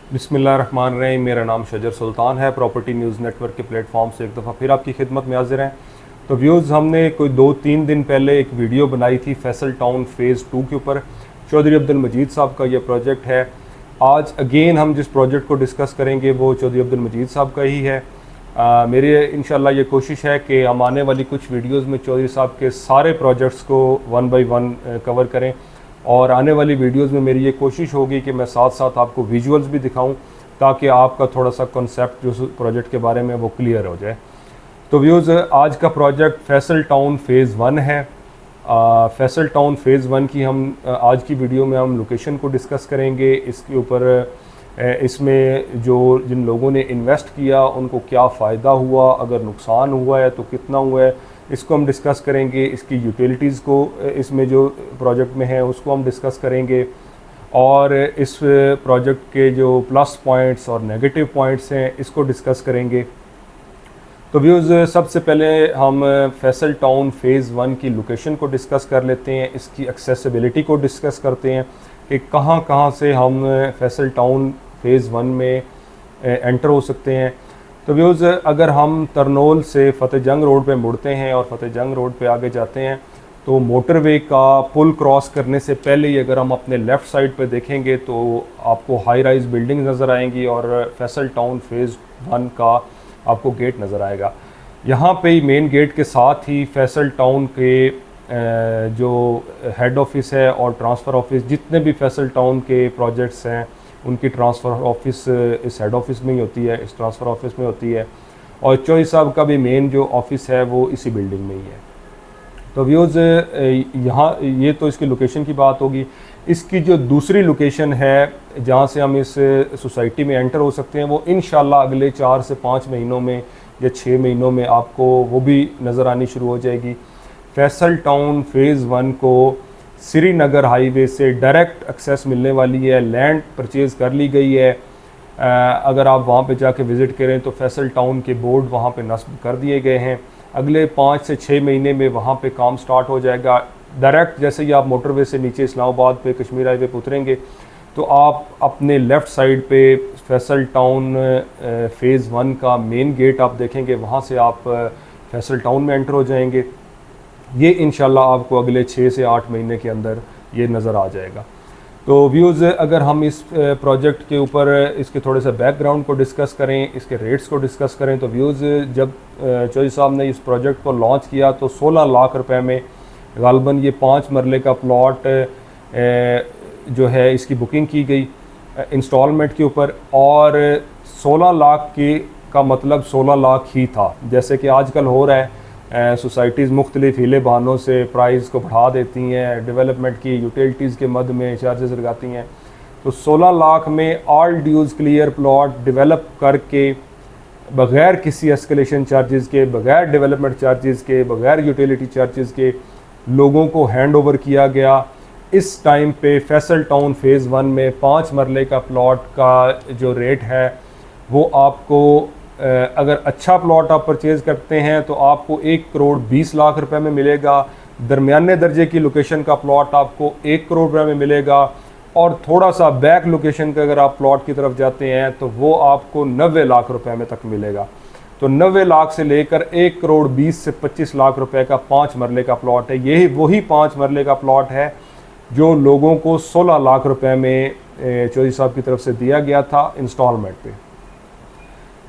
बिस्मिल्लाहिर्रहमानिर्रहीम। मेरा नाम शजर सुल्तान है। प्रॉपर्टी न्यूज़ नेटवर्क के प्लेटफॉर्म से एक दफ़ा फिर आपकी खिदमत में हाजिर हैं। तो व्यूज़, हमने कोई 2-3 दिन पहले एक वीडियो बनाई थी फैसल टाउन फ़ेज़ 2 के ऊपर। चौधरी अब्दुल मजीद साहब का ये प्रोजेक्ट है। आज अगेन हम जिस प्रोजेक्ट को डिस्कस करेंगे वो चौधरी अब्दुल मजीद साहब का ही है। मेरी इंशाल्लाह ये कोशिश है कि हम आने वाली कुछ वीडियोज़ में चौधरी साहब के सारे प्रोजेक्ट्स को 1 बाय 1 कवर करें, और आने वाली वीडियोस में मेरी ये कोशिश होगी कि मैं साथ साथ आपको विजुअल्स भी दिखाऊं ताकि आपका थोड़ा सा कॉन्सेप्ट जो प्रोजेक्ट के बारे में वो क्लियर हो जाए। तो व्यूज़, आज का प्रोजेक्ट फैसल टाउन फ़ेज़ 1 है। फैसल टाउन फ़ेज़ 1 की हम आज की वीडियो में हम लोकेशन को डिस्कस करेंगे। इसके ऊपर इसमें जिन लोगों ने इन्वेस्ट किया उनको क्या फ़ायदा हुआ, अगर नुकसान हुआ है तो कितना हुआ है, इसको हम डिस्कस करेंगे। इसकी यूटिलिटीज़ को इसमें जो प्रोजेक्ट में है उसको हम डिस्कस करेंगे, और इस प्रोजेक्ट के जो प्लस पॉइंट्स और नेगेटिव पॉइंट्स हैं इसको डिस्कस करेंगे। तो व्यूज़, सबसे पहले हम फैसल टाउन फ़ेज़ 1 की लोकेशन को डिस्कस कर लेते हैं। इसकी एक्सेसिबिलिटी को डिस्कस करते हैं कि कहाँ कहाँ से हम फैसल टाउन फ़ेज़ 1 में एंटर हो सकते हैं। तो व्यूज़, अगर हम तरनोल से फ़तेह जंग रोड पे मुड़ते हैं और फ़तेह जंग रोड पे आगे जाते हैं तो मोटरवे का पुल क्रॉस करने से पहले ही अगर हम अपने लेफ़्ट साइड पे देखेंगे तो आपको हाई राइज़ बिल्डिंग नज़र आएंगी और फैसल टाउन फ़ेज़ 1 का आपको गेट नज़र आएगा। यहाँ पे ही मेन गेट के साथ ही फैसल टाउन के जो हेड ऑफिस है और ट्रांसफ़र ऑफिस, जितने भी फैसल टाउन के प्रोजेक्ट्स हैं उनकी ट्रांसफ़र ऑफिस इस हेड ऑफिस में ही होती है, इस ट्रांसफ़र ऑफिस में होती है। और चौधरी साहब का भी मेन जो ऑफिस है वो इसी बिल्डिंग में ही है। तो व्यूज़, यहाँ ये तो इसकी लोकेशन की बात होगी। इसकी जो दूसरी लोकेशन है जहाँ से हम इस सोसाइटी में एंटर हो सकते हैं वो इंशाल्लाह अगले 4 से 5 महीनों में या 6 महीनों में आपको वो भी नज़र आनी शुरू हो जाएगी। फैसल टाउन फ़ेज़ 1 को श्रीनगर हाईवे से डायरेक्ट एक्सेस मिलने वाली है। लैंड परचेज़ कर ली गई है। अगर आप वहाँ पे जाके विज़िट करें तो फैसल टाउन के बोर्ड वहाँ पे नस्ब कर दिए गए हैं। अगले 5 से 6 महीने में वहाँ पे काम स्टार्ट हो जाएगा। डायरेक्ट जैसे ही आप मोटरवे से नीचे इस्लामाबाद पे कश्मीर हाईवे पे उतरेंगे तो आप अपने लेफ़्ट साइड पे फैसल टाउन फ़ेज़ 1 का मेन गेट आप देखेंगे, वहाँ से आप फैसल टाउन में एंटर हो जाएंगे। ये इंशाल्लाह आपको अगले 6 से 8 महीने के अंदर ये नज़र आ जाएगा। तो व्यूज़, अगर हम इस प्रोजेक्ट के ऊपर इसके थोड़े से बैकग्राउंड को डिस्कस करें, इसके रेट्स को डिस्कस करें, तो व्यूज़, जब चौधरी साहब ने इस प्रोजेक्ट को लॉन्च किया तो 16 लाख रुपए में गालबन ये 5 मरले का प्लॉट जो है इसकी बुकिंग की गई इंस्टॉलमेंट के ऊपर। और 16 लाख की का मतलब 16 लाख ही था। जैसे कि आजकल हो रहा है, सोसाइटीज़ मुख्तलिफ हीले बहानों से प्राइस को बढ़ा देती हैं, डेवलपमेंट की यूटिलिटीज़ के मद में चार्जेस लगाती हैं। तो 16 लाख में ऑल ड्यूज़ क्लियर प्लॉट डेवलप करके बग़ैर किसी एस्केलेशन चार्जेस के, बग़ैर डेवलपमेंट चार्जेस के, बग़ैर यूटिलिटी चार्जेस के लोगों को हैंड ओवर किया गया। इस टाइम पे फैसल टाउन फ़ेज़ 1 में 5 मरले का प्लॉट का जो रेट है वो आपको, अगर अच्छा प्लॉट आप परचेज़ करते हैं तो आपको 1 करोड़ 20 लाख रुपए में मिलेगा। दरमियाने दर्जे की लोकेशन का प्लॉट आपको 1 करोड़ रुपए में मिलेगा। और थोड़ा सा बैक लोकेशन का अगर आप प्लॉट की तरफ जाते हैं तो वो आपको 90 लाख रुपए में तक मिलेगा। तो 90 लाख से लेकर 1 करोड़ 20 से 25 लाख रुपए का 5 मरले का प्लॉट है। यही वही 5 मरले का प्लॉट है जो लोगों को 16 लाख रुपए में चौधरी साहब की तरफ से दिया गया था इंस्टॉलमेंट पे।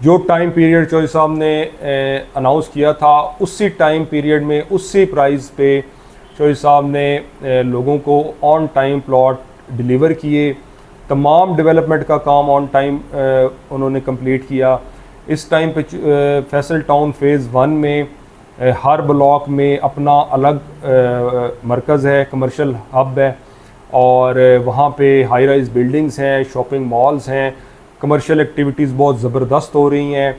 जो टाइम पीरियड चौधरी साहब ने अनाउंस किया था उसी टाइम पीरियड में उसी प्राइस पे चौधरी साहब ने लोगों को ऑन टाइम प्लॉट डिलीवर किए। तमाम डेवलपमेंट का काम ऑन टाइम उन्होंने कंप्लीट किया। इस टाइम पे फैसल टाउन फ़ेज़ 1 में हर ब्लॉक में अपना अलग मरकज़ है, कमर्शियल हब है, और वहाँ पे हाई राइज़ बिल्डिंग्स हैं, शॉपिंग मॉल्स हैं, कमर्शियल एक्टिविटीज़ बहुत ज़बरदस्त हो रही हैं।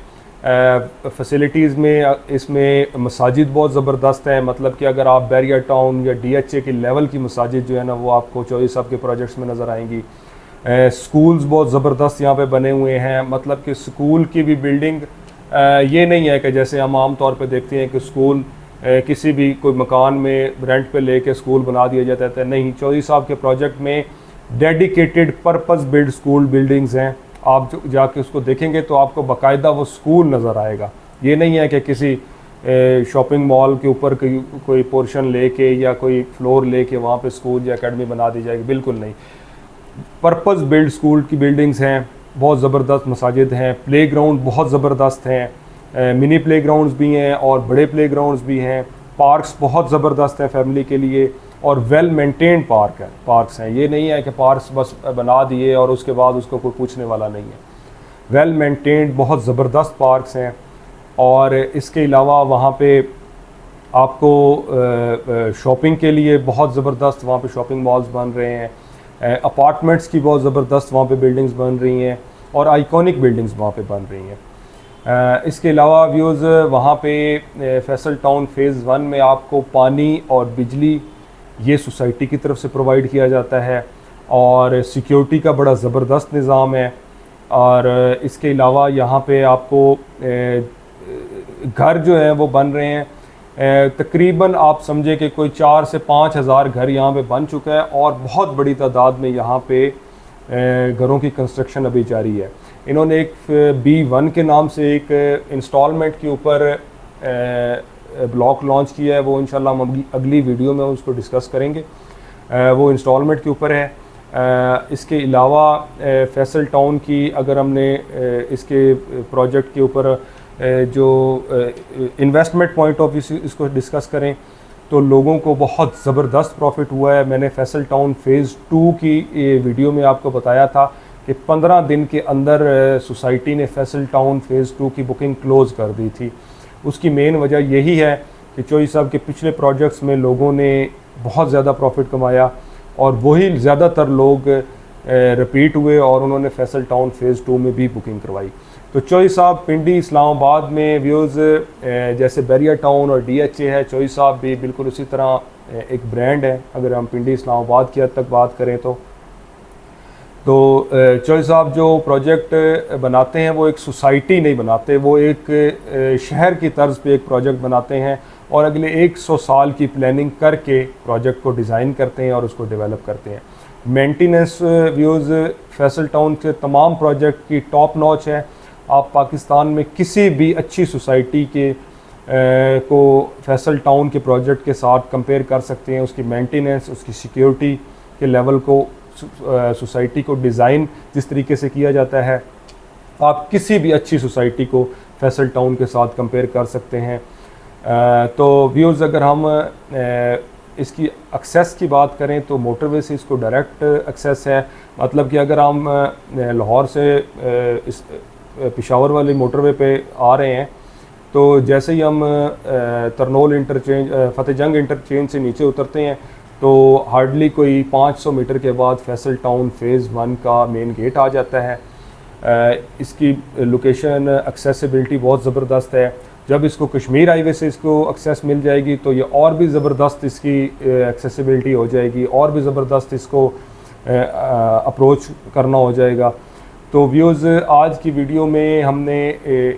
फैसिलिटीज़ में इसमें मसाजिद बहुत ज़बरदस्त है। मतलब कि अगर आप बैरिया टाउन या DHA की लेवल की मसाजिद जो है ना वो आपको चौधरी साहब के प्रोजेक्ट्स में नज़र आएंगी। स्कूल्स बहुत ज़बरदस्त यहाँ पे बने हुए हैं। मतलब कि स्कूल की भी बिल्डिंग ये नहीं है कि जैसे हम आम तौर पे देखते हैं कि स्कूल किसी भी कोई मकान में रेंट पे लेके स्कूल बना दिया जाता है। नहीं, चौधरी साहब के प्रोजेक्ट में dedicated purpose build school buildings हैं आप जो जाके उसको देखेंगे तो आपको बाकायदा वो स्कूल नज़र आएगा। ये नहीं है कि किसी शॉपिंग मॉल के ऊपर कोई पोर्शन लेके या कोई फ्लोर लेके वहाँ पे स्कूल या एकेडमी बना दी जाएगी, बिल्कुल नहीं। पर्पस बिल्ड स्कूल की बिल्डिंग्स हैं, बहुत ज़बरदस्त मसाजिद हैं, प्लेग्राउंड बहुत ज़बरदस्त हैं, मिनी प्लेग्राउंड्स भी हैं और बड़े प्लेग्राउंड्स भी हैं, पार्क्स बहुत ज़बरदस्त हैं फैमिली के लिए और वेल मेंटेन्ड पार्क्स हैं। ये नहीं है कि पार्क्स बस बना दिए और उसके बाद उसको कोई पूछने वाला नहीं है। वेल मेंटेन्ड बहुत ज़बरदस्त पार्क्स हैं। और इसके अलावा वहाँ पे आपको शॉपिंग के लिए बहुत ज़बरदस्त वहाँ पे शॉपिंग मॉल्स बन रहे हैं, अपार्टमेंट्स की बहुत ज़बरदस्त वहाँ पे बिल्डिंग्स बन रही हैं और आइकॉनिक बिल्डिंग्स वहाँ पे बन रही हैं। इसके अलावा व्यूज़ वहाँ पे फैसल टाउन फ़ेज़ 1 में आपको पानी और बिजली ये सोसाइटी की तरफ से प्रोवाइड किया जाता है और सिक्योरिटी का बड़ा ज़बरदस्त निज़ाम है। और इसके अलावा यहाँ पे आपको घर जो हैं वो बन रहे हैं, तकरीबन आप समझे कि कोई 4 से 5 हज़ार घर यहाँ पे बन चुका है और बहुत बड़ी तादाद में यहाँ पे घरों की कंस्ट्रक्शन अभी जारी है। इन्होंने एक B1 के नाम से एक इंस्टॉलमेंट के ऊपर ब्लॉक लॉन्च किया है, वो इंशाल्लाह हम अगली वीडियो में उसको डिस्कस करेंगे। वो इंस्टॉलमेंट के ऊपर है। इसके अलावा फैसल टाउन की अगर हमने इसके प्रोजेक्ट के ऊपर जो इन्वेस्टमेंट पॉइंट ऑफ व्यू से इसको डिस्कस करें तो लोगों को बहुत ज़बरदस्त प्रॉफिट हुआ है। मैंने फैसल टाउन फ़ेज़ 2 की ये वीडियो में आपको बताया था कि 15 दिन के अंदर सोसाइटी ने फैसल टाउन फ़ेज़ 2 की बुकिंग क्लोज़ कर दी थी। उसकी मेन वजह यही है कि चोई साहब के पिछले प्रोजेक्ट्स में लोगों ने बहुत ज़्यादा प्रॉफिट कमाया और वही ज़्यादातर लोग रिपीट हुए और उन्होंने फैसल टाउन फ़ेज़ 2 में भी बुकिंग करवाई। तो चोई साहब पिंडी इस्लामाबाद में व्यूज़ जैसे बैरिया टाउन और DHA है, चोई साहब भी बिल्कुल उसी तरह एक ब्रांड है। अगर हम पिंडी इस्लामाबाद की हद तक बात करें तो चोई साहब जो प्रोजेक्ट बनाते हैं वो एक सोसाइटी नहीं बनाते, वो एक शहर की तर्ज पे एक प्रोजेक्ट बनाते हैं और अगले 100 साल की प्लानिंग करके प्रोजेक्ट को डिज़ाइन करते हैं और उसको डेवलप करते हैं। मेंटेनेंस व्यूज़ फैसल टाउन के तमाम प्रोजेक्ट की टॉप नॉच है। आप पाकिस्तान में किसी भी अच्छी सोसाइटी के को फैसल टाउन के प्रोजेक्ट के साथ कंपेयर कर सकते हैं। उसकी मेंटेनेंस, उसकी सिक्योरिटी के लेवल को, सोसाइटी को डिज़ाइन जिस तरीके से किया जाता है, आप किसी भी अच्छी सोसाइटी को फैसल टाउन के साथ कंपेयर कर सकते हैं। तो व्यूज़ अगर हम इसकी एक्सेस की बात करें तो मोटरवे से इसको डायरेक्ट एक्सेस है। मतलब कि अगर हम लाहौर से इस पेशावर वाली मोटरवे पे आ रहे हैं तो जैसे ही हम तरनोल इंटरचेंज, फतेहजंग इंटरचेंज से नीचे उतरते हैं तो हार्डली कोई 500 मीटर के बाद फैसल टाउन फ़ेज़ 1 का मेन गेट आ जाता है। इसकी लोकेशन, एक्सेसिबिलिटी बहुत ज़बरदस्त है। जब इसको कश्मीर हाईवे से इसको एक्सेस मिल जाएगी तो ये और भी ज़बरदस्त इसकी एक्सेसिबिलिटी हो जाएगी और भी ज़बरदस्त इसको अप्रोच करना हो जाएगा। तो व्यूज़ आज की वीडियो में हमने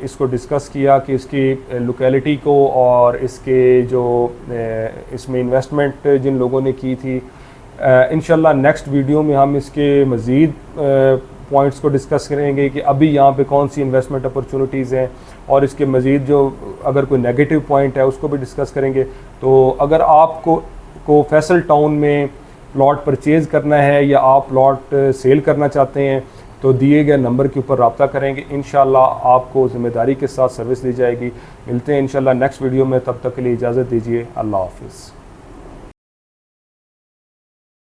इसको डिस्कस किया कि इसकी लोकेलिटी को और इसके जो इसमें इन्वेस्टमेंट जिन लोगों ने की थी, इंशाल्लाह नेक्स्ट वीडियो में हम इसके मज़ीद पॉइंट्स को डिस्कस करेंगे कि अभी यहाँ पे कौन सी इन्वेस्टमेंट अपॉर्चुनिटीज़ हैं और इसके मज़ीद जो अगर कोई नेगेटिव पॉइंट है उसको भी डिस्कस करेंगे। तो अगर आपको फैसल टाउन में प्लॉट परचेज़ करना है या आप प्लॉट सेल करना चाहते हैं तो दिए गए नंबर के ऊपर रब्ता करेंगे, इंशाल्लाह आपको ज़िम्मेदारी के साथ सर्विस दी जाएगी। मिलते हैं इंशाल्लाह नेक्स्ट वीडियो में, तब तक के लिए इजाज़त दीजिए। अल्लाह हाफ़िज़।